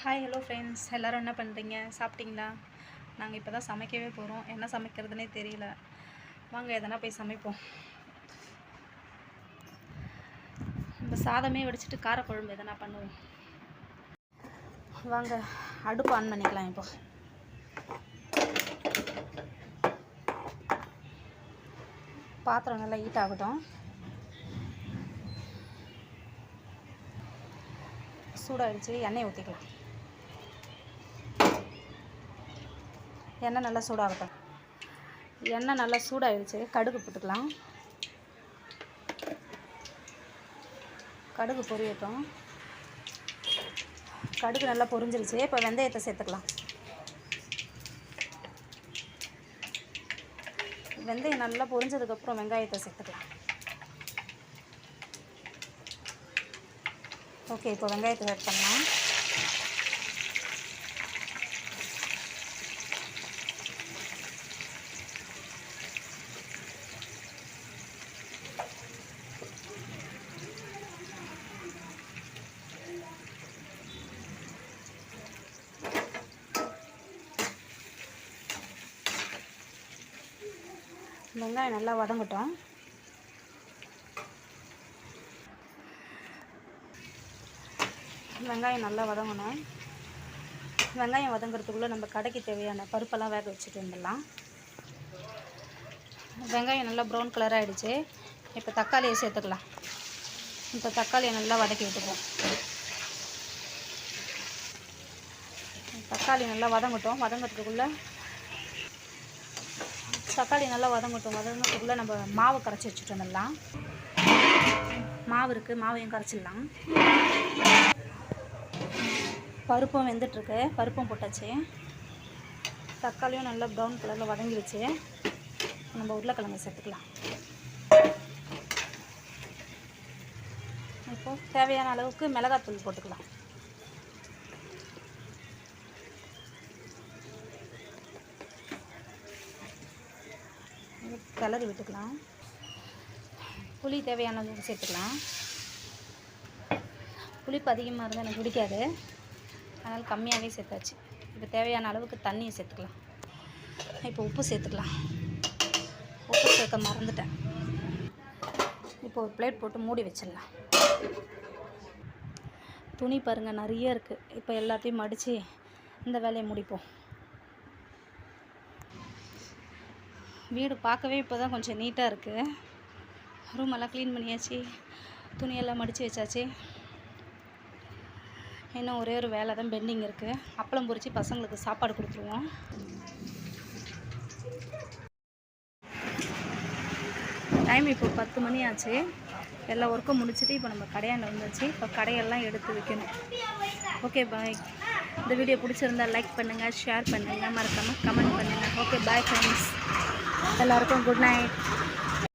Hi hello friends, எல்லோரும் என்ன பண்ணுறீங்க? சாப்பிட்டீங்களா? நாங்கள் இப்போ தான் சமைக்கவே போகிறோம். என்ன சமைக்கிறதுனே தெரியல. வாங்க எதனா போய் சமைப்போம். இந்த சாதமே வடிச்சிட்டு காரக்குழம்பு எதனா பண்ணுவோம். வாங்க அடுப்பு ஆன் பண்ணிக்கலாம். இப்போ பாத்திரம் நல்லா ஹீட் ஆகட்டும். சூடாகிடுச்சு, எண்ணெய் ஊற்றிக்கலாம். எண்ணெய் நல்லா சூடாகட்டும். எண்ணெய் நல்லா சூடாகிடுச்சு, கடுகு போட்டுக்கலாம். கடுகு பொரியட்டும். கடுகு நல்லா பொரிஞ்சிருச்சு. இப்போ வெந்தயத்தை சேர்த்துக்கலாம். வெந்தயம் நல்லா பொரிஞ்சதுக்கப்புறம் வெங்காயத்தை சேர்த்துக்கலாம். ஓகே, இப்போ வெங்காயத்தை ஆட் பண்ணலாம். வெங்காயம் நல்லா வதங்கட்டும். வெங்காயம் நல்லா வதங்கணும். வெங்காயம் வதங்கிறதுக்குள்ளே நம்ம கடைக்கு தேவையான பருப்பெல்லாம் வேக வச்சுட்டு வந்துடலாம். வெங்காயம் நல்லா ப்ரௌன் கலர் ஆகிடுச்சு. இப்போ தக்காளியை சேர்த்துக்கலாம். இப்போ தக்காளியை நல்லா வதக்கி விட்டுப்போம். தக்காளி நல்லா வதங்கட்டும். வதங்கிறதுக்குள்ளே நம்ம மாவு கரைச்சி வச்சுட்டு வந்துடலாம். மாவு இருக்குது, மாவையும் கரைச்சிடலாம். பருப்பும் வெந்துட்டுருக்கு, பருப்பும் போட்டாச்சு. தக்காளியும் நல்லா ப்ரௌன் கலரில் வதங்கிடுச்சு. நம்ம உருளைக்கிழங்கு சேர்த்துக்கலாம். இப்போது தேவையான அளவுக்கு மிளகாத்தூள் போட்டுக்கலாம். கிளறி விட்டுக்கலாம். புளி தேவையான அளவுக்கு சேர்த்துக்கலாம். புளிப்பு அதிகமாக இருந்தால் எனக்கு பிடிக்காது, அதனால் கம்மியாகவே சேர்த்தாச்சு. இப்போ தேவையான அளவுக்கு தண்ணியை சேர்த்துக்கலாம். இப்போ உப்பு சேர்த்துக்கலாம். உப்பு சேர்க்க மறந்துட்டேன். இப்போ ஒரு பிளேட் போட்டு மூடி வச்சிடலாம். துணி பாருங்கள் நிறைய இருக்குது. இப்போ எல்லாத்தையும் மடித்து இந்த வேலையை முடிப்போம். வீடு பார்க்கவே இப்போ தான் கொஞ்சம் நீட்டாக இருக்குது. ரூமெல்லாம் க்ளீன் பண்ணியாச்சு, துணியெல்லாம் மடித்து வச்சாச்சு. இன்னும் ஒரே ஒரு வேலை தான் பெண்டிங் இருக்குது. அப்பளம் பொரித்து பசங்களுக்கு சாப்பாடு கொடுத்துருவோம். டைம் இப்போ 10 மணி ஆச்சு. எல்லா ஒர்க்கும் முடிச்சுட்டு இப்போ நம்ம கடையாண்ட வந்துச்சு. இப்போ கடையெல்லாம் எடுத்து வைக்கணும். Okay bye. இந்த வீடியோ பிடிச்சிருந்தால் லைக் பண்ணுங்கள், ஷேர் பண்ணுங்கள், மறக்காமல் கமெண்ட் பண்ணுங்கள். ஓகே பாய் ஃப்ரெண்ட்ஸ், எல்லாருக்கும் குட் நைட்.